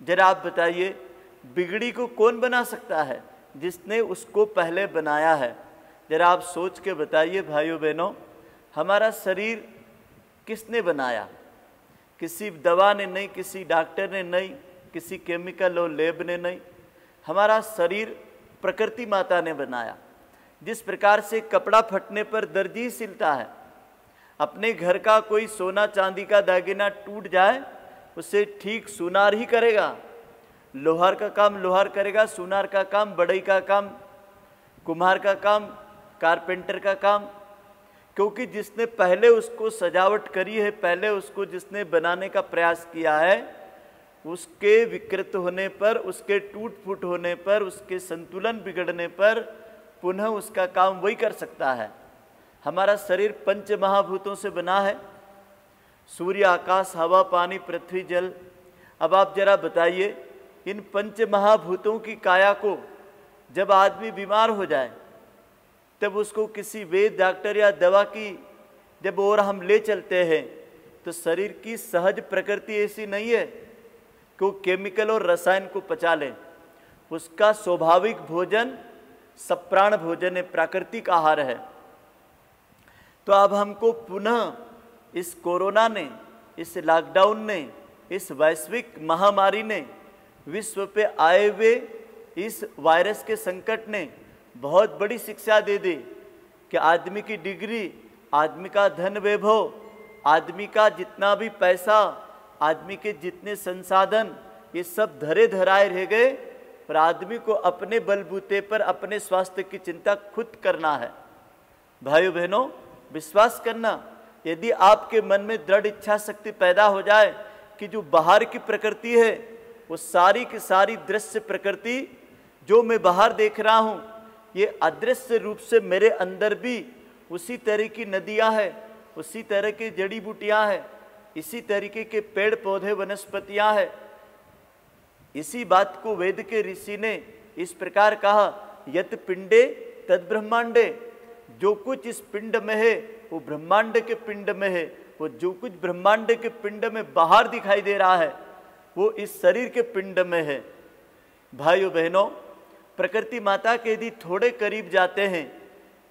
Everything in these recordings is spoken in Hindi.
जरा आप बताइए, बिगड़ी को कौन बना सकता है? जिसने उसको पहले बनाया है। जरा आप सोच के बताइए भाइयों बहनों, हमारा शरीर किसने बनाया? किसी दवा ने नहीं, किसी डॉक्टर ने नहीं, किसी केमिकल और लैब ने नहीं। हमारा शरीर प्रकृति माता ने बनाया। जिस प्रकार से कपड़ा फटने पर दर्जी सिलता है, अपने घर का कोई सोना चांदी का दागिना टूट जाए उसे ठीक सुनार ही करेगा। लोहार का काम लोहार करेगा, सुनार का काम बढ़ई का काम, कुम्हार का काम कारपेंटर का काम, क्योंकि जिसने पहले उसको सजावट करी है, पहले उसको जिसने बनाने का प्रयास किया है, उसके विकृत होने पर, उसके टूट फूट होने पर, उसके संतुलन बिगड़ने पर पुनः उसका काम वही कर सकता है। हमारा शरीर पंच महाभूतों से बना है, सूर्य, आकाश, हवा, पानी, पृथ्वी, जल। अब आप जरा बताइए, इन पंच महाभूतों की काया को जब आदमी बीमार हो जाए तब उसको किसी वैद्य, डॉक्टर या दवा की जब और हम ले चलते हैं तो शरीर की सहज प्रकृति ऐसी नहीं है कि वो केमिकल और रसायन को पचा ले। उसका स्वाभाविक भोजन सप्राण भोजन है, प्राकृतिक आहार है। तो अब हमको पुनः इस कोरोना ने, इस लॉकडाउन ने, इस वैश्विक महामारी ने, विश्व पे आए हुए इस वायरस के संकट ने बहुत बड़ी शिक्षा दे दी कि आदमी की डिग्री, आदमी का धन वैभव, आदमी का जितना भी पैसा, आदमी के जितने संसाधन, ये सब धरे धराए रह गए। पर आदमी को अपने बलबूते पर अपने स्वास्थ्य की चिंता खुद करना है। भाइयों बहनों, विश्वास करना, यदि आपके मन में दृढ़ इच्छा शक्ति पैदा हो जाए कि जो बाहर की प्रकृति है वो सारी की सारी दृश्य प्रकृति जो मैं बाहर देख रहा हूँ, ये अदृश्य रूप से मेरे अंदर भी उसी तरह की नदियाँ हैं, उसी तरह की जड़ी बूटियाँ हैं, इसी तरीके के पेड़ पौधे वनस्पतियाँ हैं। इसी बात को वेद के ऋषि ने इस प्रकार कहा, यत पिंडे तद ब्रह्मांडे। जो कुछ इस पिंड में है वो ब्रह्मांड के पिंड में है, वो जो कुछ ब्रह्मांड के पिंड में बाहर दिखाई दे रहा है वो इस शरीर के पिंड में है। भाइयों बहनों, प्रकृति माता के यदि थोड़े करीब जाते हैं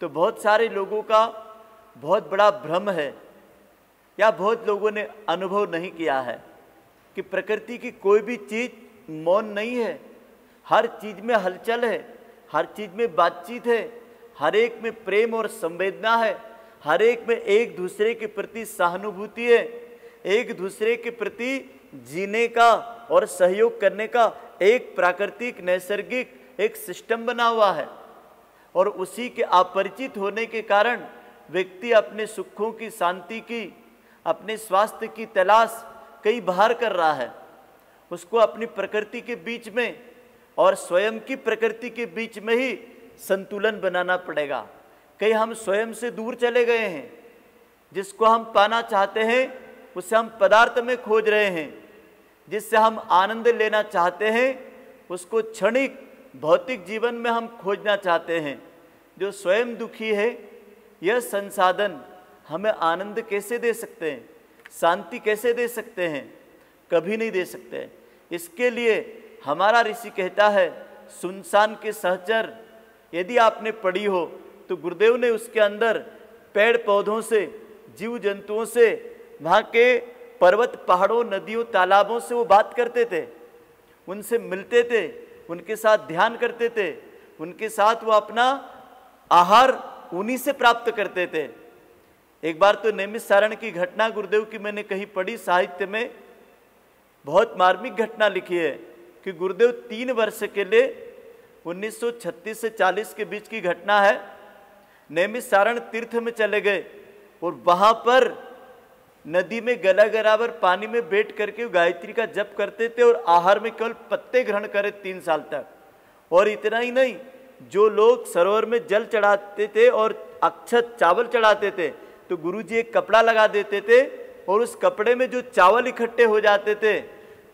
तो बहुत सारे लोगों का बहुत बड़ा भ्रम है, या बहुत लोगों ने अनुभव नहीं किया है कि प्रकृति की कोई भी चीज मौन नहीं है। हर चीज में हलचल है, हर चीज में बातचीत है, हर एक में प्रेम और संवेदना है, हर एक में एक दूसरे के प्रति सहानुभूति है, एक दूसरे के प्रति जीने का और सहयोग करने का एक प्राकृतिक नैसर्गिक एक सिस्टम बना हुआ है। और उसी के अपरिचित होने के कारण व्यक्ति अपने सुखों की, शांति की, अपने स्वास्थ्य की तलाश कहीं बाहर कर रहा है। उसको अपनी प्रकृति के बीच में और स्वयं की प्रकृति के बीच में ही संतुलन बनाना पड़ेगा। कहीं हम स्वयं से दूर चले गए हैं, जिसको हम पाना चाहते हैं उसे हम पदार्थ में खोज रहे हैं, जिससे हम आनंद लेना चाहते हैं उसको क्षणिक भौतिक जीवन में हम खोजना चाहते हैं। जो स्वयं दुखी है, यह संसाधन हमें आनंद कैसे दे सकते हैं, शांति कैसे दे सकते हैं? कभी नहीं दे सकते। इसके लिए हमारा ऋषि कहता है, सुनसान के सहचर यदि आपने पढ़ी हो तो गुरुदेव ने उसके अंदर पेड़ पौधों से, जीव जंतुओं से, वहाँ के पर्वत पहाड़ों, नदियों, तालाबों से वो बात करते थे, उनसे मिलते थे, उनके साथ ध्यान करते थे, उनके साथ वो अपना आहार उन्हीं से प्राप्त करते थे। एक बार तो नैमिषारण्य की घटना गुरुदेव की मैंने कहीं पढ़ी साहित्य में, बहुत मार्मिक घटना लिखी है कि गुरुदेव 3 वर्ष के लिए 1936 से 40 के बीच की घटना है, नैमिषारण्य तीर्थ में चले गए और वहां पर नदी में गला गराबर पानी में बैठ करके गायत्री का जप करते थे और आहार में केवल पत्ते ग्रहण करे 3 साल तक। और इतना ही नहीं, जो लोग सरोवर में जल चढ़ाते थे और अक्षत चावल चढ़ाते थे तो गुरुजी एक कपड़ा लगा देते थे और उस कपड़े में जो चावल इकट्ठे हो जाते थे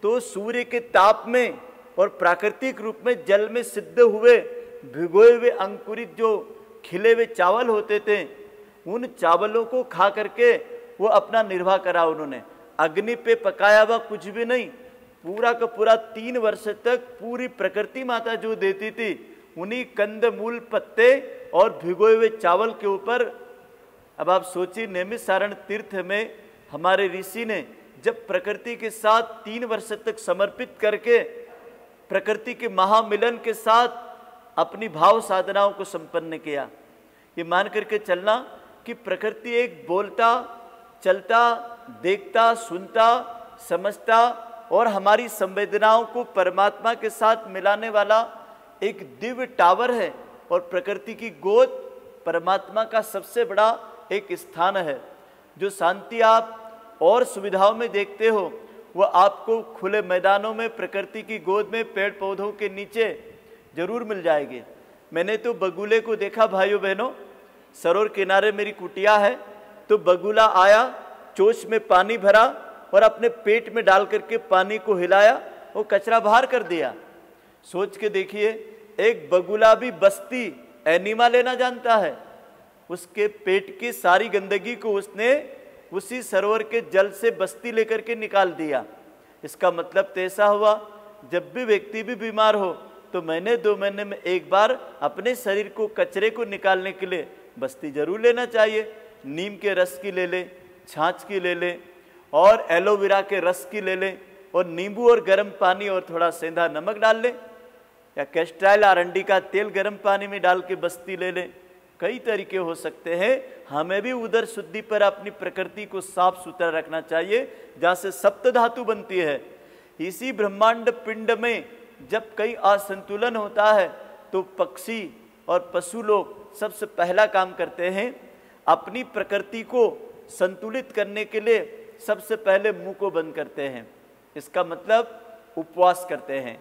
तो सूर्य के ताप में और प्राकृतिक रूप में जल में सिद्ध हुए भिगोए हुए अंकुरित जो खिले हुए चावल होते थे, उन चावलों को खा करके वो अपना निर्वाह करा। उन्होंने अग्नि पे पकाया हुआ कुछ भी नहीं, पूरा का पूरा 3 वर्ष तक पूरी प्रकृति माता जो देती थी, उन्हीं कंद मूल पत्ते और भिगोए हुए चावल के ऊपर। अब आप सोचिए, नैमिषारण्य तीर्थ में हमारे ऋषि ने जब प्रकृति के साथ 3 वर्ष तक समर्पित करके प्रकृति के महामिलन के साथ अपनी भाव साधनाओं को संपन्न किया, ये मान करके चलना कि प्रकृति एक बोलता, चलता, देखता, सुनता, समझता और हमारी संवेदनाओं को परमात्मा के साथ मिलाने वाला एक दिव्य टावर है। और प्रकृति की गोद परमात्मा का सबसे बड़ा एक स्थान है। जो शांति आप और सुविधाओं में देखते हो, वह आपको खुले मैदानों में, प्रकृति की गोद में, पेड़ पौधों के नीचे जरूर मिल जाएगी। मैंने तो बगुले को देखा भाइयों बहनों, सरोवर किनारे मेरी कुटिया है, तो बगुला आया, चोंच में पानी भरा और अपने पेट में डाल करके पानी को हिलाया, वो कचरा बाहर कर दिया। सोच के देखिए, एक बगुला भी बस्ती एनिमा लेना जानता है, उसके पेट की सारी गंदगी को उसने उसी सरोवर के जल से बस्ती लेकर के निकाल दिया। इसका मतलब तो ऐसा हुआ, जब भी व्यक्ति भी बीमार हो तो महीने 2 महीने में एक बार अपने शरीर को, कचरे को निकालने के लिए बस्ती जरूर लेना चाहिए। नीम के रस की ले ले, छाछ की ले ले और एलोवेरा के रस की ले ले, और नींबू और गर्म पानी और थोड़ा सेंधा नमक डाल ले, या कैस्ट्राइल आरंडी का तेल गर्म पानी में डाल के बस्ती ले ले। कई तरीके हो सकते हैं। हमें भी उदर शुद्धि पर अपनी प्रकृति को साफ सुथरा रखना चाहिए, जहाँ से सप्त धातु बनती है। इसी ब्रह्मांड पिंड में जब कई असंतुलन होता है तो पक्षी और पशु लोग सबसे पहला काम करते हैं, अपनी प्रकृति को संतुलित करने के लिए सबसे पहले मुंह को बंद करते हैं। इसका मतलब उपवास करते हैं,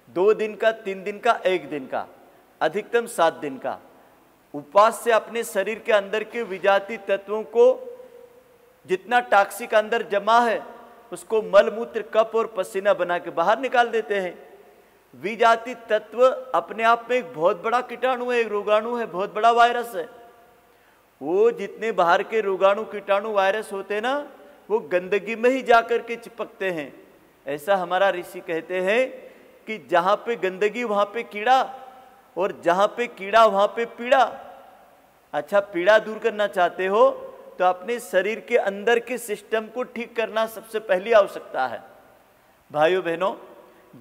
2 दिन का, 3 दिन का, 1 दिन का, अधिकतम 7 दिन का। उपवास से अपने शरीर के अंदर के विजातीय तत्वों को, जितना टॉक्सिक अंदर जमा है, उसको मल मूत्र, कफ और पसीना बना के बाहर निकाल देते हैं। विजातीय तत्व अपने आप में एक बहुत बड़ा कीटाणु है, एक रोगाणु है, बहुत बड़ा वायरस है। वो जितने बाहर के रोगाणु, कीटाणु, वायरस होते हैं ना, वो गंदगी में ही जाकर के चिपकते हैं। ऐसा हमारा ऋषि कहते हैं कि जहाँ पे गंदगी वहाँ पे कीड़ा, और जहाँ पे कीड़ा वहाँ पे पीड़ा। अच्छा, पीड़ा दूर करना चाहते हो तो अपने शरीर के अंदर के सिस्टम को ठीक करना सबसे पहली आवश्यकता है। भाइयों बहनों,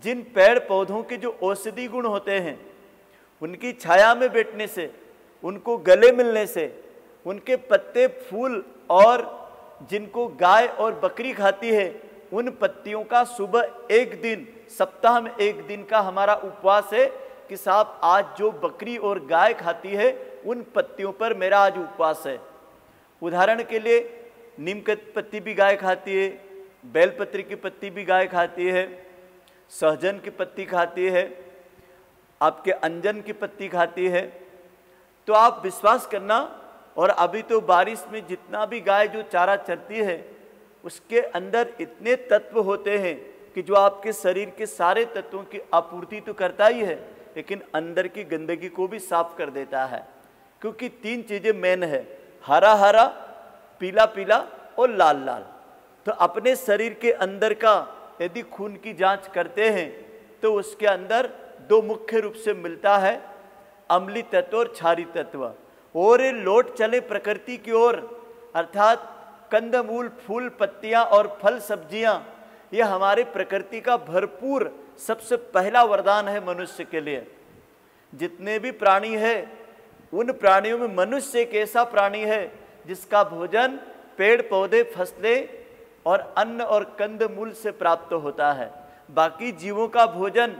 जिन पेड़ पौधों के जो औषधि गुण होते हैं, उनकी छाया में बैठने से, उनको गले मिलने से, उनके पत्ते, फूल और जिनको गाय और बकरी खाती है, उन पत्तियों का सुबह 1 दिन, सप्ताह में 1 दिन का हमारा उपवास है कि साहब आज जो बकरी और गाय खाती है उन पत्तियों पर मेरा आज उपवास है। उदाहरण के लिए, नीम की पत्ती भी गाय खाती है, बेलपत्री की पत्ती भी गाय खाती है, सहजन की पत्ती खाती है, आपके अंजन की पत्ती खाती है। तो आप विश्वास करना, और अभी तो बारिश में जितना भी गाय जो चारा चरती है, उसके अंदर इतने तत्व होते हैं कि जो आपके शरीर के सारे तत्वों की आपूर्ति तो करता ही है, लेकिन अंदर की गंदगी को भी साफ कर देता है। क्योंकि 3 चीजें मेन है, हरा हरा, पीला पीला और लाल लाल। तो अपने शरीर के अंदर का यदि खून की जांच करते हैं तो उसके अंदर 2 मुख्य रूप से मिलता है, अम्लीय तत्व और क्षारीय तत्व। और ये लौट चले प्रकृति की ओर, अर्थात कंदमूल, फूल, पत्तियां और फल सब्जियां, ये हमारे प्रकृति का भरपूर सबसे पहला वरदान है मनुष्य के लिए। जितने भी प्राणी है, उन प्राणियों में मनुष्य एक ऐसा प्राणी है जिसका भोजन पेड़ पौधे, फसलें और अन्न और कंदमूल से प्राप्त होता है। बाकी जीवों का भोजन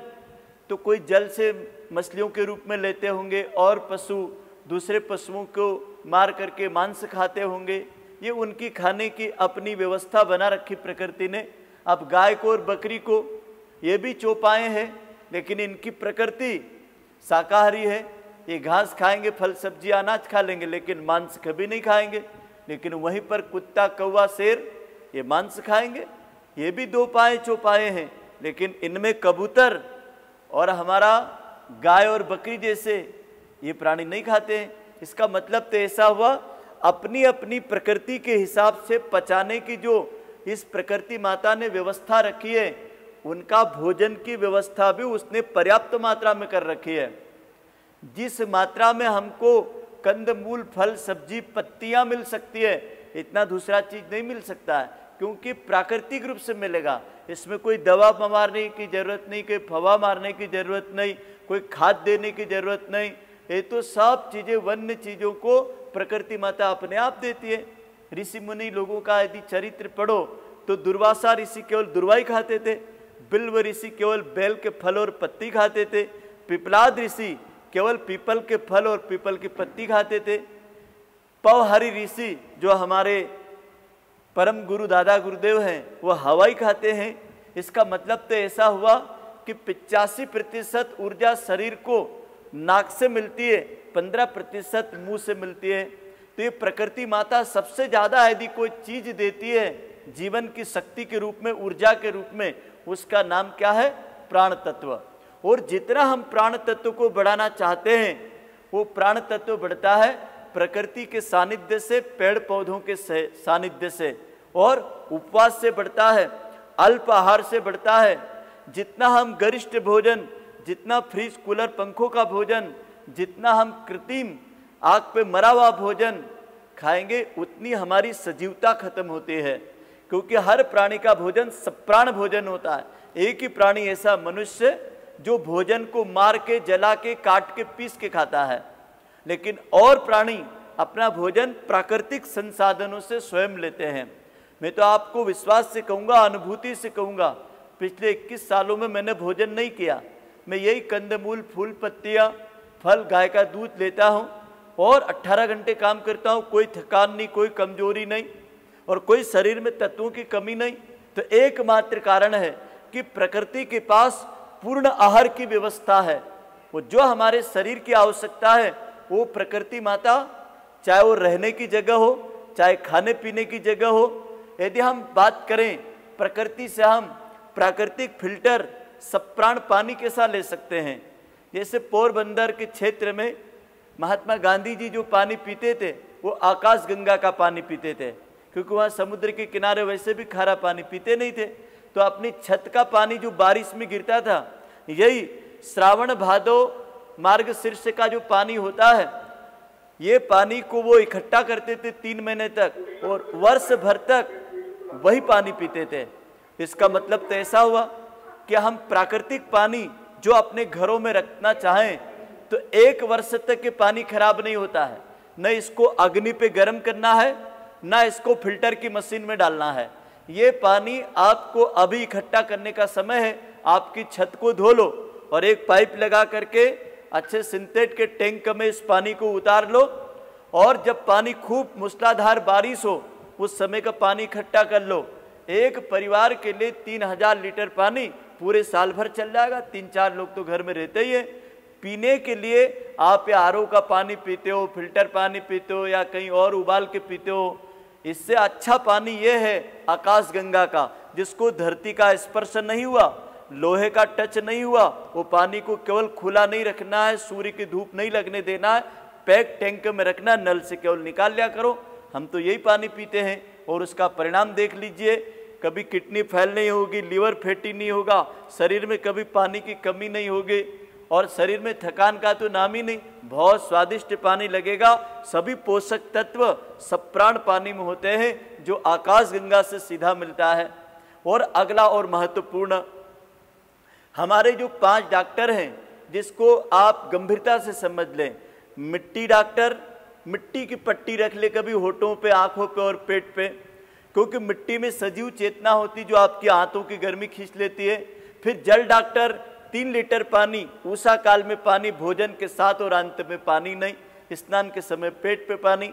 तो कोई जल से मछलियों के रूप में लेते होंगे, और पशु दूसरे पशुओं को मार करके मांस खाते होंगे। ये उनकी खाने की अपनी व्यवस्था बना रखी प्रकृति ने। अब गाय को और बकरी को ये भी चौपाए हैं, लेकिन इनकी प्रकृति शाकाहारी है। ये घास खाएंगे, फल सब्जी, अनाज खा लेंगे, लेकिन मांस कभी नहीं खाएंगे। लेकिन वहीं पर कुत्ता, कौवा, शेर ये मांस खाएंगे। ये भी 2 पाए चौपाए हैं, लेकिन इनमें कबूतर और हमारा गाय और बकरी जैसे ये प्राणी नहीं खाते हैं। इसका मतलब तो ऐसा हुआ, अपनी अपनी प्रकृति के हिसाब से पचाने की जो इस प्रकृति माता ने व्यवस्था रखी है, उनका भोजन की व्यवस्था भी उसने पर्याप्त मात्रा में कर रखी है। जिस मात्रा में हमको कंदमूल, फल, सब्जी, पत्तियां मिल सकती है, इतना दूसरा चीज नहीं मिल सकता है, क्योंकि प्राकृतिक रूप से मिलेगा। इसमें कोई दवा मारने की जरूरत नहीं, कोई फवा मारने की जरूरत नहीं, कोई खाद देने की जरूरत नहीं। ये तो सब चीजें, वन्य चीजों को प्रकृति माता अपने आप देती है। ऋषि मुनि लोगों का यदि चरित्र पढ़ो तो दुर्वासा ऋषि केवल दुर्वा ही खाते थे, बिल्व ऋषि केवल बेल के फल और पत्ती खाते थे, पिपलाद ऋषि केवल पीपल के फल और पीपल की पत्ती खाते थे, पवहरि ऋषि जो हमारे परम गुरु दादा गुरुदेव हैं वो हवा ही खाते हैं। इसका मतलब तो ऐसा हुआ कि 85% ऊर्जा शरीर को नाक से मिलती है, 15% मुंह से मिलती है। तो ये प्रकृति माता सबसे ज्यादा यदि कोई चीज देती है जीवन की शक्ति के रूप में, ऊर्जा के रूप में, उसका नाम क्या है? प्राण तत्व। और जितना हम प्राण तत्व को बढ़ाना चाहते हैं वो प्राण तत्व बढ़ता है प्रकृति के सानिध्य से, पेड़ पौधों के सानिध्य से, और उपवास से बढ़ता है, अल्प आहार से बढ़ता है। जितना हम गरिष्ठ भोजन, जितना फ्रिज कूलर पंखों का भोजन, जितना हम कृत्रिम आग पे मरा हुआ भोजन खाएंगे, उतनी हमारी सजीवता खत्म होती है। क्योंकि हर प्राणी का भोजन सप्राण भोजन होता है। एक ही प्राणी ऐसा मनुष्य जो भोजन को मार के, जला के, काट के, पीस के खाता है, लेकिन और प्राणी अपना भोजन प्राकृतिक संसाधनों से स्वयं लेते हैं। मैं तो आपको विश्वास से कहूँगा, अनुभूति से कहूँगा, पिछले 21 सालों में मैंने भोजन नहीं किया। मैं यही कंदमूल, फूल, पत्तियाँ, फल, गाय का दूध लेता हूँ और 18 घंटे काम करता हूँ। कोई थकान नहीं, कोई कमजोरी नहीं और कोई शरीर में तत्वों की कमी नहीं। तो एकमात्र कारण है कि प्रकृति के पास पूर्ण आहार की व्यवस्था है। वो जो हमारे शरीर की आवश्यकता है वो प्रकृति माता, चाहे वो रहने की जगह हो, चाहे खाने पीने की जगह हो। यदि हम बात करें प्रकृति से, हम प्राकृतिक फिल्टर सप्राण पानी कैसा ले सकते हैं? जैसे पोरबंदर के क्षेत्र में महात्मा गांधी जी जो पानी पीते थे वो आकाश गंगा का पानी पीते थे, क्योंकि वहाँ समुद्र के किनारे वैसे भी खारा पानी पीते नहीं थे। तो अपनी छत का पानी जो बारिश में गिरता था, यही श्रावण भादो मार्गशीर्ष का जो पानी होता है, ये पानी को वो इकट्ठा करते थे 3 महीने तक और वर्ष भर तक वही पानी पीते थे। इसका मतलब तो ऐसा हुआ कि हम प्राकृतिक पानी जो अपने घरों में रखना चाहें तो 1 वर्ष तक के पानी खराब नहीं होता है। न इसको अग्नि पे गर्म करना है, न इसको फिल्टर की मशीन में डालना है। ये पानी आपको अभी इकट्ठा करने का समय है। आपकी छत को धो लो और एक पाइप लगा करके अच्छे सिंथेट के टैंक में इस पानी को उतार लो, और जब पानी खूब मूसलाधार बारिश हो उस समय का पानी इकट्ठा कर लो। एक परिवार के लिए 3000 लीटर पानी पूरे साल भर चल जाएगा। 3-4 लोग तो घर में रहते ही है। पीने के लिए आप या आरओ का पानी पीते हो, फिल्टर पानी पीते हो, या कहीं और उबाल के पीते हो। इससे अच्छा पानी ये है आकाश गंगा का, जिसको धरती का स्पर्श नहीं हुआ, लोहे का टच नहीं हुआ। वो पानी को केवल खुला नहीं रखना है, सूर्य की धूप नहीं लगने देना है, पैक टैंक में रखना, नल से केवल निकाल लिया करो। हम तो यही पानी पीते हैं और उसका परिणाम देख लीजिए। कभी किडनी फेल नहीं होगी, लीवर फैटी नहीं होगा, शरीर में कभी पानी की कमी नहीं होगी और शरीर में थकान का तो नाम ही नहीं। बहुत स्वादिष्ट पानी लगेगा। सभी पोषक तत्व सप्राण पानी में होते हैं जो आकाश गंगा से सीधा मिलता है। और अगला और महत्वपूर्ण, हमारे जो 5 डॉक्टर हैं जिसको आप गंभीरता से समझ लें। मिट्टी डॉक्टर मिट्टी की पट्टी रख ले कभी होठों पे, आंखों पे और पेट पे, क्योंकि मिट्टी में सजीव चेतना होती जो आपकी आंतों की गर्मी खींच लेती है। फिर जल डॉक्टर 3 लीटर पानी, उषा काल में पानी, भोजन के साथ और अंत में पानी नहीं, स्नान के समय पेट पे पानी।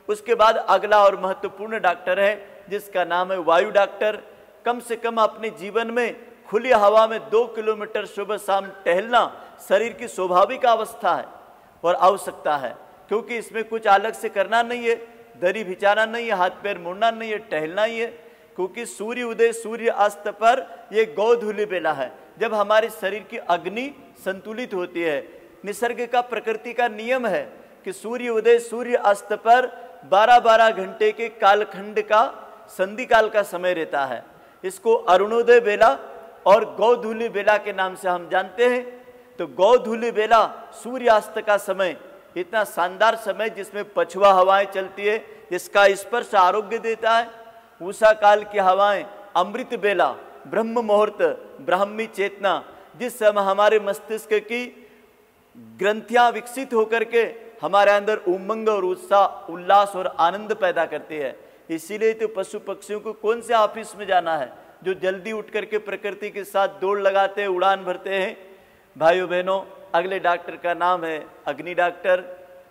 उसके बाद अगला और महत्वपूर्ण डॉक्टर है जिसका नाम है वायु डॉक्टर। कम से कम अपने जीवन में खुली हवा में 2 किलोमीटर सुबह शाम टहलना शरीर की स्वाभाविक अवस्था है और आवश्यकता है, क्योंकि इसमें कुछ अलग से करना नहीं है, दरी बिछाना नहीं है, हाथ पैर मुड़ना नहीं है, टहलना ही है। क्योंकि सूर्य उदय सूर्य अस्त पर ये गोधूलि बेला है जब हमारे शरीर की अग्नि संतुलित होती है। निसर्ग का, प्रकृति का नियम है कि सूर्य उदय सूर्य अस्त पर 12-12 घंटे के कालखंड का संधि काल का समय रहता है। इसको अरुणोदय बेला और गोधूली बेला के नाम से हम जानते हैं। तो गोधूली बेला सूर्यास्त का समय, इतना शानदार समय जिसमें पछुआ हवाएं चलती है, इसका स्पर्श आरोग्य देता है। उषा काल की हवाएं, अमृत बेला, ब्रह्म मुहूर्त, ब्राह्मी चेतना, जिस समय हमारे मस्तिष्क की ग्रंथियां विकसित होकर के हमारे अंदर उमंग और उत्साह, उल्लास और आनंद पैदा करती है। इसीलिए तो पशु पक्षियों को कौन से ऑफिस में जाना है जो जल्दी उठ करके प्रकृति के साथ दौड़ लगाते हैं, उड़ान भरते हैं। भाइयों बहनों, अगले डॉक्टर का नाम है अग्नि डॉक्टर।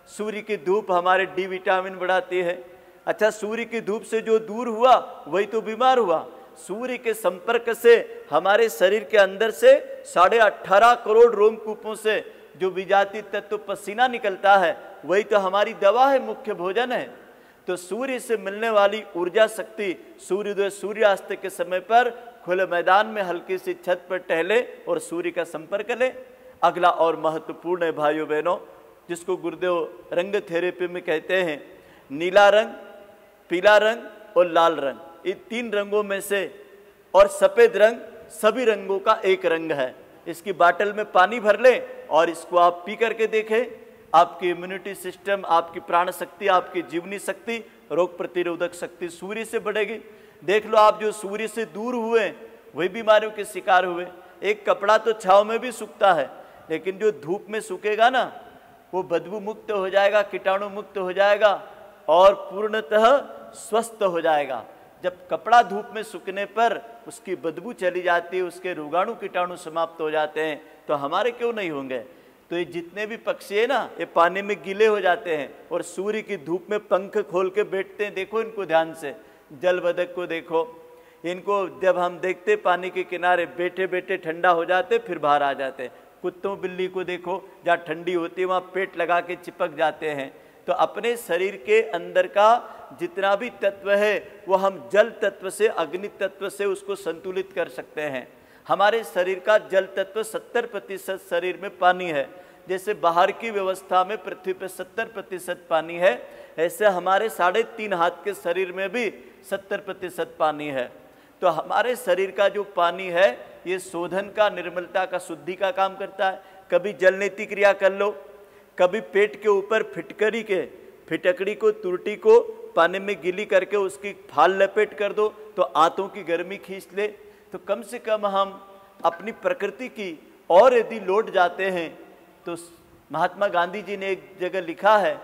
सूर्य की धूप हमारे डी विटामिन बढ़ाती है। अच्छा, सूर्य की धूप से जो दूर हुआ वही तो बीमार हुआ। सूर्य के संपर्क से हमारे शरीर के अंदर से 18.5 करोड़ रोमकूपों से जो विजातीय तत्व पसीना निकलता है वही तो हमारी दवा है, मुख्य भोजन है। तो सूर्य से मिलने वाली ऊर्जा शक्ति, सूर्योदय सूर्यास्त के समय पर खुले मैदान में हल्की सी छत पर टहले और सूर्य का संपर्क ले। अगला और महत्वपूर्ण है भाइयों बहनों, जिसको गुरुदेव रंग थेरेपी में कहते हैं, नीला रंग, पीला रंग और लाल रंग, ये 3 रंगों में से, और सफेद रंग सभी रंगों का एक रंग है। इसकी बाटल में पानी भर ले और इसको आप पी करके देखें, आपकी इम्यूनिटी सिस्टम, आपकी प्राण शक्ति, आपकी जीवनी शक्ति, रोग प्रतिरोधक शक्ति सूर्य से बढ़ेगी। देख लो, आप जो सूर्य से दूर हुए वही बीमारियों के शिकार हुए। एक कपड़ा तो छांव में भी सूखता है, लेकिन जो धूप में सूखेगा ना, वो बदबू मुक्त हो जाएगा, कीटाणु मुक्त हो जाएगा और पूर्णतः स्वस्थ हो जाएगा। जब कपड़ा धूप में सूखने पर उसकी बदबू चली जाती है, उसके रोगाणु कीटाणु समाप्त हो जाते हैं, तो हमारे क्यों नहीं होंगे। तो ये जितने भी पक्षी है ना, ये पानी में गीले हो जाते हैं और सूर्य की धूप में पंख खोल के बैठते हैं। देखो इनको ध्यान से, जल बदक को देखो, इनको जब हम देखते पानी के किनारे बैठे बैठे ठंडा हो जाते, फिर बाहर आ जाते। कुत्तों बिल्ली को देखो, जहाँ ठंडी होती है वहाँ पेट लगा के चिपक जाते हैं। तो अपने शरीर के अंदर का जितना भी तत्व है वो हम जल तत्व से, अग्नि तत्व से उसको संतुलित कर सकते हैं। हमारे शरीर का जल तत्व 70% शरीर में पानी है। जैसे बाहर की व्यवस्था में पृथ्वी पे 70% पानी है, ऐसे हमारे 3.5 हाथ के शरीर में भी 70% पानी है। तो हमारे शरीर का जो पानी है ये शोधन का, निर्मलता का, शुद्धि का काम करता है। कभी जलनेती क्रिया कर लो, कभी पेट के ऊपर फिटकड़ी को, तुरटी को पानी में गीली करके उसकी फाल लपेट कर दो तो आंतों की गर्मी खींच ले। तो कम से कम हम अपनी प्रकृति की और यदि लौट जाते हैं तो महात्मा गांधी जी ने एक जगह लिखा है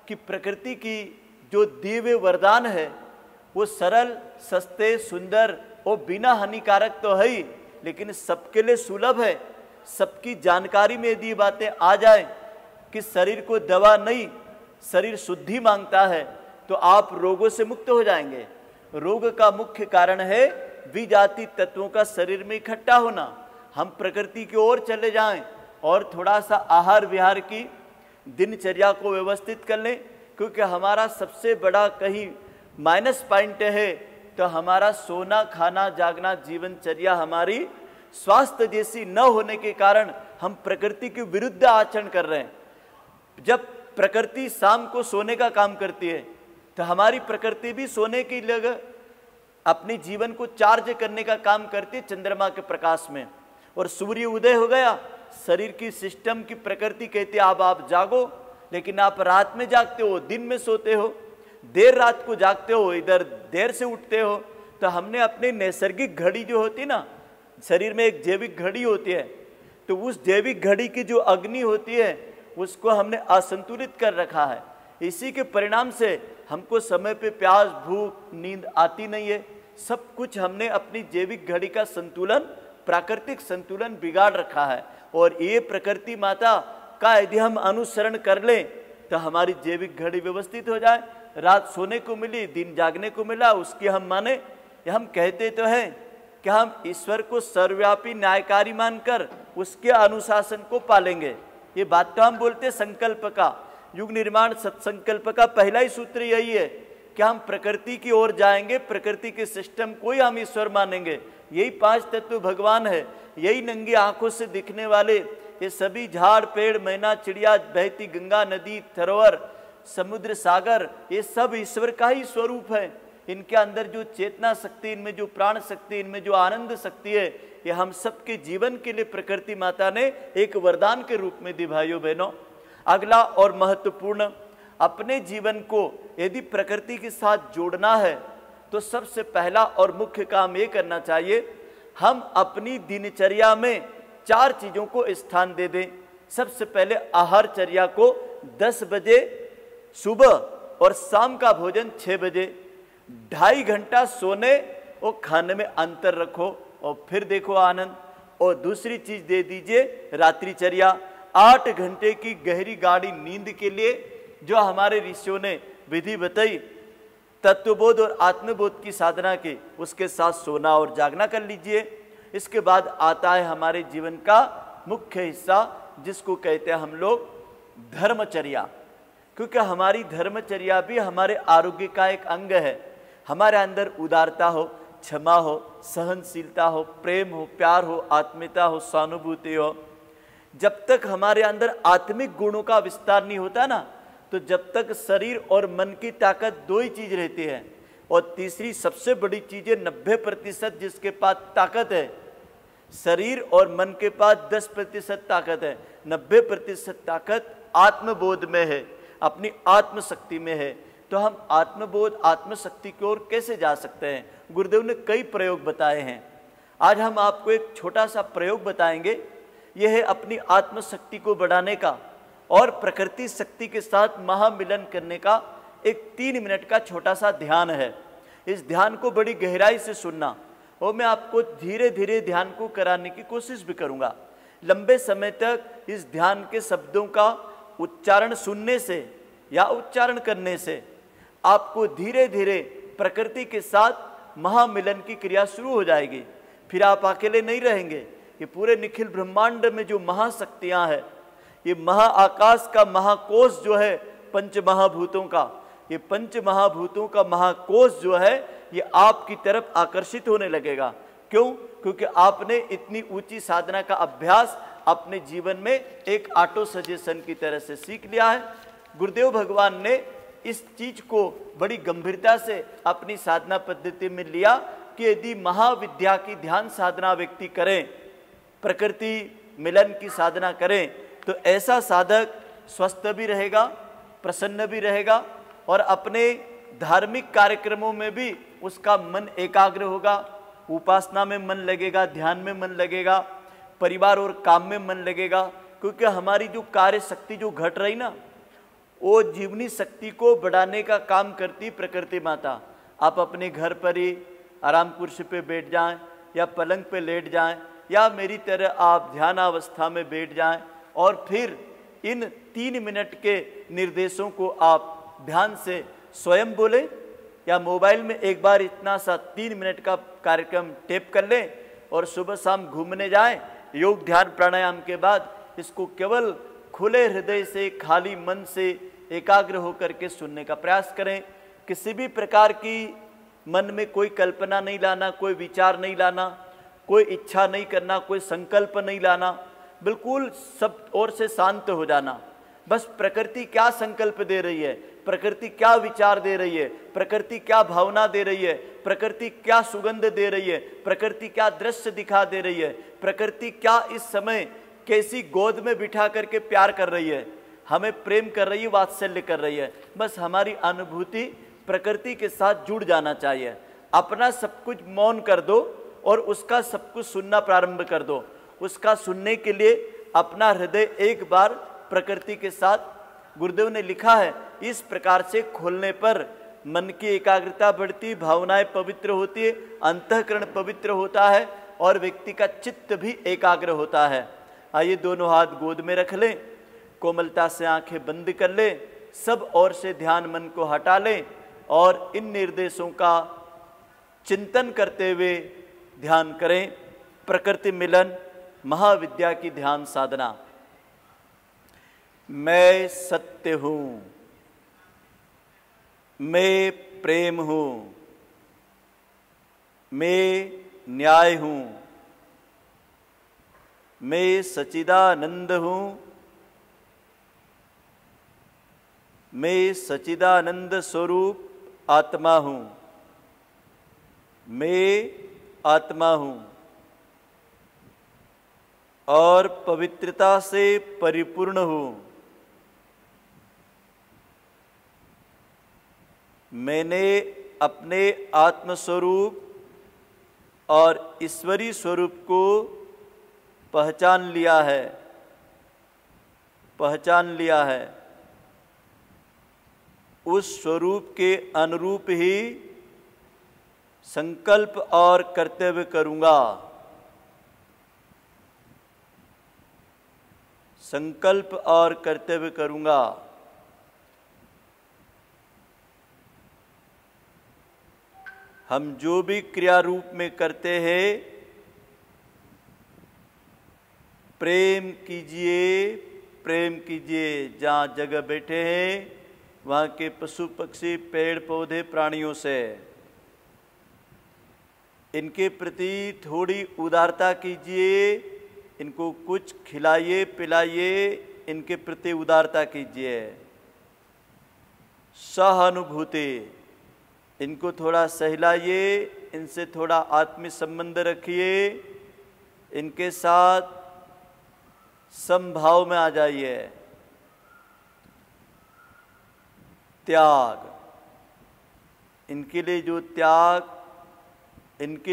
कि प्रकृति की जो दिव्य वरदान है वो सरल, सस्ते, सुंदर और बिना हानिकारक तो है ही, लेकिन सबके लिए सुलभ है। सबकी जानकारी में यदि बातें आ जाए कि शरीर को दवा नहीं, शरीर शुद्धि मांगता है, तो आप रोगों से मुक्त हो जाएंगे। रोग का मुख्य कारण है विजातीय तत्वों का शरीर में इकट्ठा होना। हम प्रकृति की ओर चले जाएं और थोड़ा सा आहार विहार की दिनचर्या को व्यवस्थित कर लें, क्योंकि हमारा सबसे बड़ा कहीं माइनस पॉइंट है तो हमारा सोना, खाना, जागना, जीवनचर्या हमारी स्वास्थ्य जैसी न होने के कारण हम प्रकृति के विरुद्ध आचरण कर रहे हैं। जब प्रकृति शाम को सोने का काम करती है तो हमारी प्रकृति भी सोने की जगह अपने जीवन को चार्ज करने का काम करती है चंद्रमा के प्रकाश में। और सूर्य उदय हो गया, शरीर की सिस्टम की प्रकृति कहती है अब आप जागो, लेकिन आप रात में जागते हो, दिन में सोते हो, देर रात को जागते हो, इधर देर से उठते हो। तो हमने अपनी नैसर्गिक घड़ी जो होती है ना, शरीर में एक जैविक घड़ी होती है, तो उस जैविक घड़ी की जो अग्नि होती है उसको हमने असंतुलित कर रखा है। इसी के परिणाम से हमको समय पे प्यास, भूख, नींद आती नहीं है। सब कुछ हमने अपनी जैविक घड़ी का संतुलन, प्राकृतिक संतुलन बिगाड़ रखा है। और ये प्रकृति माता का यदि हम अनुसरण कर लें तो हमारी जैविक घड़ी व्यवस्थित हो जाए। रात सोने को मिली, दिन जागने को मिला, उसकी हम माने। हम कहते तो हैं कि हम ईश्वर को सर्वव्यापी न्यायकारी मानकर उसके अनुशासन को पालेंगे। ये बात तो हम बोलते संकल्प का, युग निर्माण सत्संकल्प का पहला ही सूत्र यही है कि हम प्रकृति की ओर जाएंगे, प्रकृति के सिस्टम को ही हम ईश्वर मानेंगे। यही 5 तत्व भगवान है, यही नंगी आंखों से दिखने वाले ये सभी झाड़, पेड़, मैना, चिड़िया, बहती गंगा, नदी, सरोवर, समुद्र, सागर, ये सब ईश्वर का ही स्वरूप है। इनके अंदर जो चेतना शक्ति, इनमें जो प्राण शक्ति, इनमें जो आनंद शक्ति है, ये हम सबके जीवन के लिए प्रकृति माता ने एक वरदान के रूप में दी। भाइयों बहनों, अगला और महत्वपूर्ण, अपने जीवन को यदि प्रकृति के साथ जोड़ना है तो सबसे पहला और मुख्य काम ये करना चाहिए, हम अपनी दिनचर्या में 4 चीज़ों को स्थान दे दें। सबसे पहले आहारचर्या को 10 बजे सुबह और शाम का भोजन 6 बजे, 2.5 घंटा सोने और खाने में अंतर रखो और फिर देखो आनंद। और दूसरी चीज दे दीजिए रात्रिचर्या, 8 घंटे की गहरी गाढ़ी नींद के लिए जो हमारे ऋषियों ने विधि बताई, तत्वबोध और आत्मबोध की साधना की, उसके साथ सोना और जागना कर लीजिए। इसके बाद आता है हमारे जीवन का मुख्य हिस्सा, जिसको कहते हैं हम लोग धर्मचर्या, क्योंकि हमारी धर्मचर्या भी हमारे आरोग्य का एक अंग है। हमारे अंदर उदारता हो, क्षमा हो, सहनशीलता हो, प्रेम हो, प्यार हो, आत्मीयता हो, सहानुभूति हो। जब तक हमारे अंदर आत्मिक गुणों का विस्तार नहीं होता ना, तो जब तक शरीर और मन की ताकत 2 ही चीज रहती है। और तीसरी सबसे बड़ी चीज है 90% जिसके पास ताकत है, शरीर और मन के पास 10% ताकत है। 90% ताकत आत्मबोध में है, अपनी आत्मशक्ति में है। तो हम आत्मबोध, आत्मशक्ति की ओर कैसे जा सकते हैं? गुरुदेव ने कई प्रयोग बताए हैं। आज हम आपको एक छोटा सा प्रयोग बताएंगे। यह है अपनी आत्मशक्ति को बढ़ाने का और प्रकृति शक्ति के साथ महामिलन करने का एक 3 मिनट का छोटा सा ध्यान है। इस ध्यान को बड़ी गहराई से सुनना और मैं आपको धीरे धीरे ध्यान को कराने की कोशिश भी करूंगा। लंबे समय तक इस ध्यान के शब्दों का उच्चारण सुनने से या उच्चारण करने से आपको धीरे धीरे प्रकृति के साथ महामिलन की क्रिया शुरू हो जाएगी। फिर आप अकेले नहीं रहेंगे। ये पूरे निखिल ब्रह्मांड में जो महाशक्तियां हैं, ये महाआकाश का महाकोश जो है पंच महाभूतों का, ये पंच महाभूतों का महाकोश जो है, ये आपकी तरफ आकर्षित होने लगेगा। क्यों? क्योंकि आपने इतनी ऊंची साधना का अभ्यास अपने जीवन में एक ऑटो सजेशन की तरह से सीख लिया है। गुरुदेव भगवान ने इस चीज को बड़ी गंभीरता से अपनी साधना पद्धति में लिया कि यदि महाविद्या की ध्यान साधना व्यक्ति करें, प्रकृति मिलन की साधना करें, तो ऐसा साधक स्वस्थ भी रहेगा, प्रसन्न भी रहेगा और अपने धार्मिक कार्यक्रमों में भी उसका मन एकाग्र होगा, उपासना में मन लगेगा, ध्यान में मन लगेगा, परिवार और काम में मन लगेगा। क्योंकि हमारी जो कार्य शक्ति जो घट रही ना, वो जीवनी शक्ति को बढ़ाने का काम करती प्रकृति माता। आप अपने घर पर ही आराम कुर्सी पे बैठ जाएं या पलंग पे लेट जाएं या मेरी तरह आप ध्यानावस्था में बैठ जाएं और फिर इन 3 मिनट के निर्देशों को आप ध्यान से स्वयं बोले या मोबाइल में एक बार इतना सा 3 मिनट का कार्यक्रम टेप कर लें और सुबह शाम घूमने जाएं। योग ध्यान प्राणायाम के बाद इसको केवल खुले हृदय से, खाली मन से एकाग्र होकर के सुनने का प्रयास करें। किसी भी प्रकार की मन में कोई कल्पना नहीं लाना, कोई विचार नहीं लाना, कोई इच्छा नहीं करना, कोई संकल्प नहीं लाना, बिल्कुल सब ओर से शांत हो जाना। बस प्रकृति क्या संकल्प दे रही है, प्रकृति क्या विचार दे रही है, प्रकृति क्या भावना दे रही है, प्रकृति क्या सुगंध दे रही है, प्रकृति क्या दृश्य दिखा दे रही है, प्रकृति क्या इस समय कैसी गोद में बिठा करके प्यार कर रही है, हमें प्रेम कर रही है, वात्सल्य कर रही है। बस हमारी अनुभूति प्रकृति के साथ जुड़ जाना चाहिए। अपना सब कुछ मौन कर दो और उसका सब कुछ सुनना प्रारंभ कर दो। उसका सुनने के लिए अपना हृदय एक बार प्रकृति के साथ, गुरुदेव ने लिखा है, इस प्रकार से खोलने पर मन की एकाग्रता बढ़ती, भावनाएं पवित्र होती है, अंतःकरण पवित्र होता है और व्यक्ति का चित्त भी एकाग्र होता है। आइए दोनों हाथ गोद में रख लें, कोमलता से आंखें बंद कर लें, सब ओर से ध्यान मन को हटा लें और इन निर्देशों का चिंतन करते हुए ध्यान करें। प्रकृति मिलन महाविद्या की ध्यान साधना। मैं सत्य हूं, मैं प्रेम हूं, मैं न्याय हूं, मैं सच्चिदानंद हूं, मैं सच्चिदानंद स्वरूप आत्मा हूं। मैं आत्मा हूँ और पवित्रता से परिपूर्ण हूँ। मैंने अपने आत्मस्वरूप और ईश्वरी स्वरूप को पहचान लिया है। उस स्वरूप के अनुरूप ही संकल्प और कर्तव्य करूँगा। संकल्प और कर्तव्य करूँगा। हम जो भी क्रिया रूप में करते हैं, प्रेम कीजिए। जहाँ जगह बैठे हैं वहाँ के पशु पक्षी पेड़ पौधे प्राणियों से इनके प्रति थोड़ी उदारता कीजिए। इनको कुछ खिलाइए पिलाइए, इनके प्रति उदारता कीजिए। सहानुभूति, इनको थोड़ा सहलाइए, इनसे थोड़ा आत्मीय संबंध रखिए, इनके साथ समभाव में आ जाइए। त्याग, इनके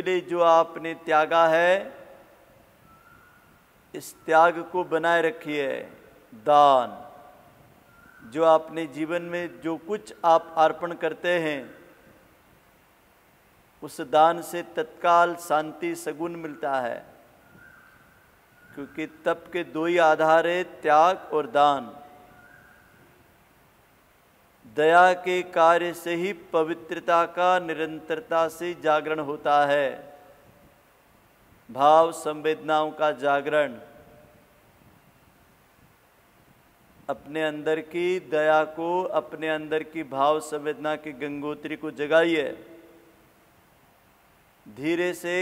लिए जो आपने त्यागा है, इस त्याग को बनाए रखिए। दान, जो आपने जीवन में जो कुछ आप अर्पण करते हैं, उस दान से तत्काल शांति सगुन मिलता है। क्योंकि तप के दो ही आधार है, त्याग और दान। दया के कार्य से ही पवित्रता का निरंतरता से जागरण होता है। भाव संवेदनाओं का जागरण। अपने अंदर की दया को, अपने अंदर की भाव संवेदना की गंगोत्री को जगाइए। धीरे से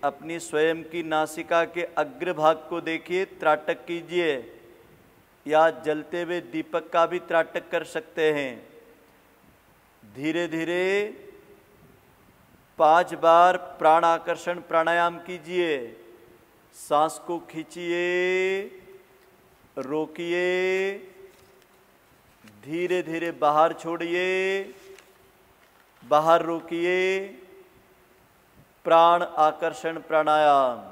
अपनी स्वयं की नासिका के अग्रभाग को देखिए, त्राटक कीजिए, या जलते हुए दीपक का भी त्राटक कर सकते हैं। धीरे धीरे 5 बार प्राण आकर्षण प्राणायाम कीजिए। सांस को खींचिए, रोकिए, धीरे धीरे बाहर छोड़िए, बाहर रोकिए। प्राण आकर्षण प्राणायाम,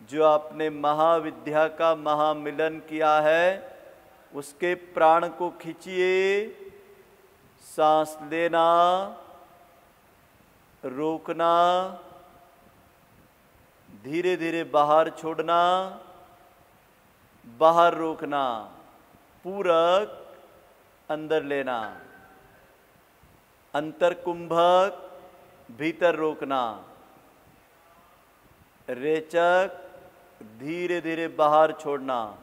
जो आपने महाविद्या का महामिलन किया है, उसके प्राण को खींचिए। सांस लेना, रोकना, धीरे धीरे बाहर छोड़ना, बाहर रोकना, पूरक अंदर लेना, अंतर कुंभक भीतर रोकना, रेचक धीरे धीरे बाहर छोड़ना,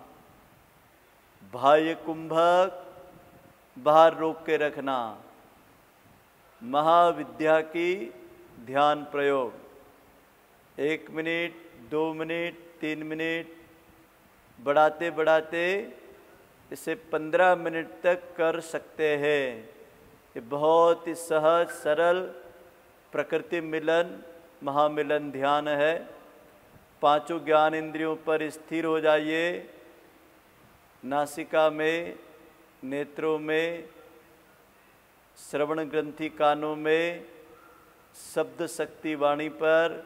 बाह्य कुंभक बाहर रोक के रखना। महाविद्या की ध्यान प्रयोग 1 मिनट, 2 मिनट, 3 मिनट, बढ़ाते बढ़ाते इसे 15 मिनट तक कर सकते हैं। ये बहुत ही सहज सरल प्रकृति मिलन महामिलन ध्यान है। 5 ज्ञान इंद्रियों पर स्थिर हो जाइए। नासिका में, नेत्रों में, श्रवण ग्रंथि कानों में, शब्द शक्ति वाणी पर,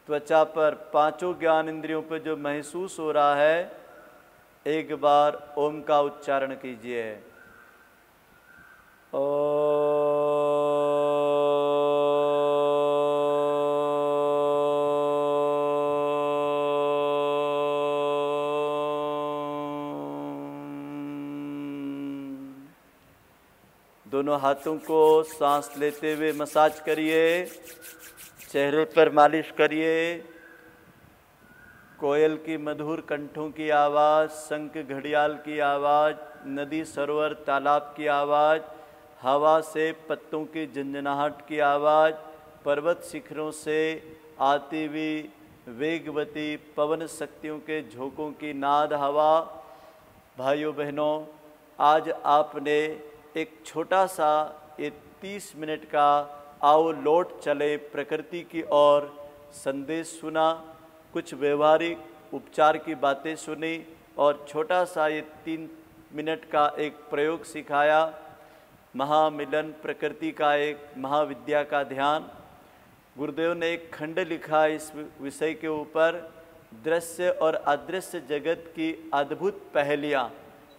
त्वचा पर, 5 ज्ञान इंद्रियों पर जो महसूस हो रहा है, एक बार ओम का उच्चारण कीजिए। दोनों हाथों को सांस लेते हुए मसाज करिए, चेहरे पर मालिश करिए। कोयल की मधुर कंठों की आवाज़, शंख घड़ियाल की आवाज़, नदी सरोवर तालाब की आवाज़, हवा से पत्तों की झंझनाहट की आवाज़, पर्वत शिखरों से आती हुई वेगवती पवन शक्तियों के झोंकों की नाद हवा। भाइयों बहनों, आज आपने एक छोटा सा ये 30 मिनट का आओ लौट चले प्रकृति की ओर संदेश सुना, कुछ व्यवहारिक उपचार की बातें सुनी और छोटा सा ये 3 मिनट का एक प्रयोग सिखाया। महामिलन प्रकृति का एक महाविद्या का ध्यान। गुरुदेव ने एक खंड लिखा इस विषय के ऊपर, दृश्य और अदृश्य जगत की अद्भुत पहेलियाँ।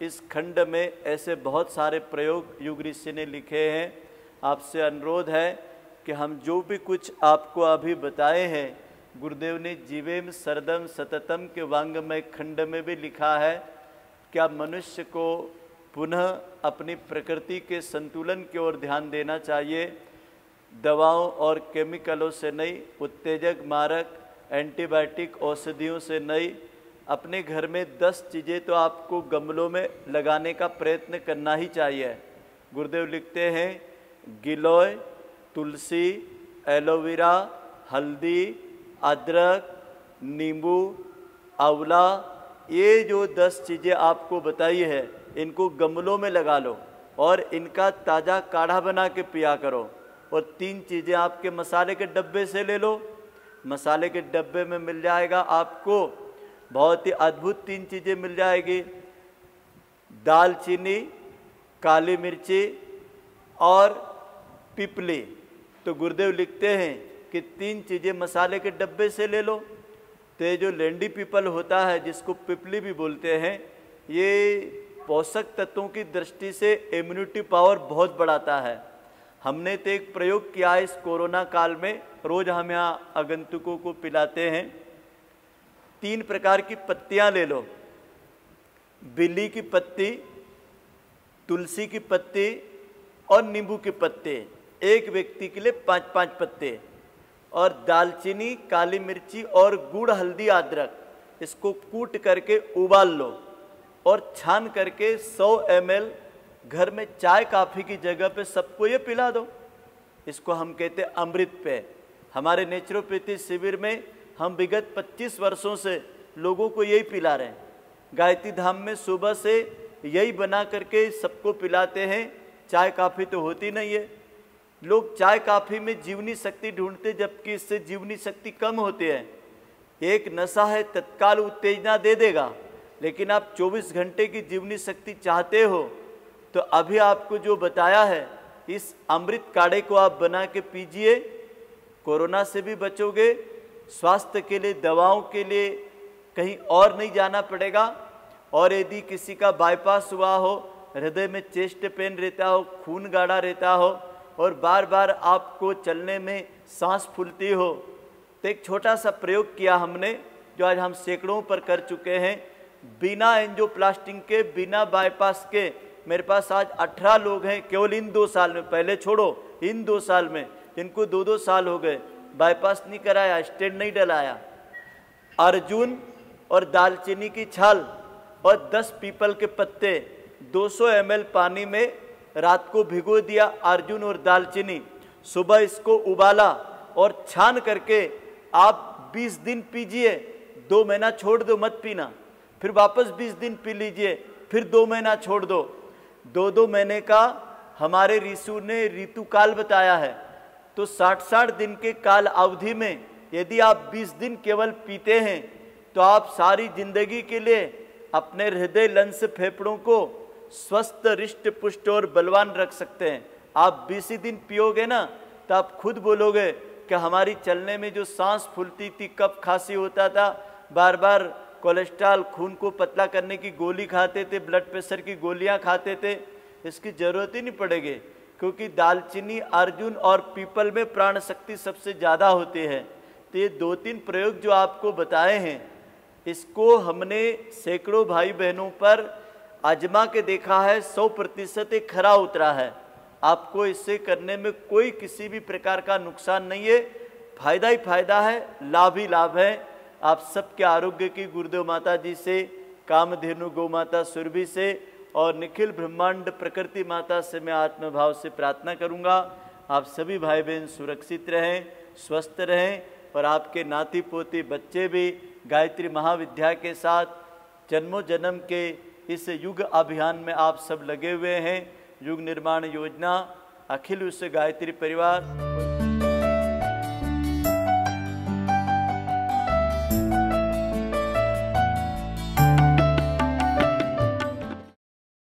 इस खंड में ऐसे बहुत सारे प्रयोग युग ऋषि ने लिखे हैं। आपसे अनुरोध है कि हम जो भी कुछ आपको अभी बताए हैं, गुरुदेव ने जीवेम सरदम सततम के वांगमय खंड में भी लिखा है। क्या मनुष्य को पुनः अपनी प्रकृति के संतुलन की ओर ध्यान देना चाहिए, दवाओं और केमिकलों से नहीं, उत्तेजक मारक एंटीबायोटिक औषधियों से नहीं। अपने घर में 10 चीज़ें तो आपको गमलों में लगाने का प्रयत्न करना ही चाहिए। गुरुदेव लिखते हैं गिलोय, तुलसी, एलोवेरा, हल्दी, अदरक, नींबू, आंवला, ये जो 10 चीज़ें आपको बताई है, इनको गमलों में लगा लो और इनका ताज़ा काढ़ा बना के पिया करो। और 3 चीज़ें आपके मसाले के डब्बे से ले लो। मसाले के डब्बे में मिल जाएगा आपको बहुत ही अद्भुत 3 चीज़ें मिल जाएगी, दालचीनी, काली मिर्ची और पिपली। तो गुरुदेव लिखते हैं कि 3 चीज़ें मसाले के डब्बे से ले लो। तो ये जो लेंडी पीपल होता है, जिसको पिपली भी बोलते हैं, ये पोषक तत्वों की दृष्टि से इम्यूनिटी पावर बहुत बढ़ाता है। हमने तो एक प्रयोग किया है इस कोरोना काल में, रोज हम यहाँ आगंतुकों को पिलाते हैं। 3 प्रकार की पत्तियाँ ले लो, बिल्ली की पत्ती, तुलसी की पत्ती और नींबू के पत्ते। एक व्यक्ति के लिए 5-5 पत्ते। और दालचीनी, काली मिर्ची और गुड़, हल्दी, अदरक, इसको कूट करके उबाल लो और छान करके 100 ml घर में चाय काफ़ी की जगह पे सबको ये पिला दो। इसको हम कहते हैं अमृत पेय। हमारे नेचुरोपैथी शिविर में हम विगत 25 वर्षों से लोगों को यही पिला रहे हैं। गायत्री धाम में सुबह से यही बना करके सबको पिलाते हैं। चाय काफ़ी तो होती नहीं है, लोग चाय काफ़ी में जीवनी शक्ति ढूंढते, जबकि इससे जीवनी शक्ति कम होती है। एक नशा है, तत्काल उत्तेजना दे देगा, लेकिन आप 24 घंटे की जीवनी शक्ति चाहते हो तो अभी आपको जो बताया है, इस अमृत काढ़े को आप बना के पीजिए। कोरोना से भी बचोगे, स्वास्थ्य के लिए, दवाओं के लिए कहीं और नहीं जाना पड़ेगा। और यदि किसी का बाईपास हुआ हो, हृदय में चेस्ट पेन रहता हो, खून गाढ़ा रहता हो और बार बार आपको चलने में सांस फूलती हो, तो एक छोटा सा प्रयोग किया हमने, जो आज हम सैकड़ों पर कर चुके हैं। बिना एंजियोप्लास्टिक के, बिना बाईपास के मेरे पास आज 18 लोग हैं केवल इन 2 साल में। पहले छोड़ो, इन 2 साल में जिनको 2-2 साल हो गए, बाईपास नहीं कराया, स्टेंट नहीं डलाया। अर्जुन और दालचीनी की छाल और 10 पीपल के पत्ते 200 ml पानी में रात को भिगो दिया। अर्जुन और दालचीनी, सुबह इसको उबाला और छान करके आप 20 दिन पीजिए। 2 महीना छोड़ दो, मत पीना, फिर वापस 20 दिन पी लीजिए, फिर 2 महीना छोड़ दो। 2-2 महीने का हमारे ऋषि ने ऋतुकाल बताया है। तो 60-60 दिन के काल अवधि में यदि आप 20 दिन केवल पीते हैं तो आप सारी जिंदगी के लिए अपने हृदय, लंस, फेफड़ों को स्वस्थ, रिष्ट, पुष्ट और बलवान रख सकते हैं। आप 20 दिन पियोगे ना, तो आप खुद बोलोगे कि हमारी चलने में जो सांस फूलती थी, कफ खांसी होता था, बार बार कोलेस्ट्रॉल, खून को पतला करने की गोली खाते थे, ब्लड प्रेशर की गोलियां खाते थे, इसकी जरूरत ही नहीं पड़ेगी, क्योंकि दालचीनी, अर्जुन और पीपल में प्राण शक्ति सबसे ज़्यादा होती है। तो ये 2-3 प्रयोग जो आपको बताए हैं, इसको हमने सैकड़ों भाई बहनों पर आजमा के देखा है, 100% ये खरा उतरा है। आपको इससे करने में कोई किसी भी प्रकार का नुकसान नहीं है, फायदा ही फायदा है, लाभ ही लाभ है। आप सबके आरोग्य की गुरुदेव माता जी से, कामधेनु गौ माता सुरभि से और निखिल ब्रह्मांड प्रकृति माता से मैं आत्मभाव से प्रार्थना करूंगा। आप सभी भाई बहन सुरक्षित रहें, स्वस्थ रहें और आपके नाती पोती बच्चे भी गायत्री महाविद्या के साथ जन्मों जन्म के इस युग अभियान में आप सब लगे हुए हैं। युग निर्माण योजना, अखिल विश्व गायत्री परिवार।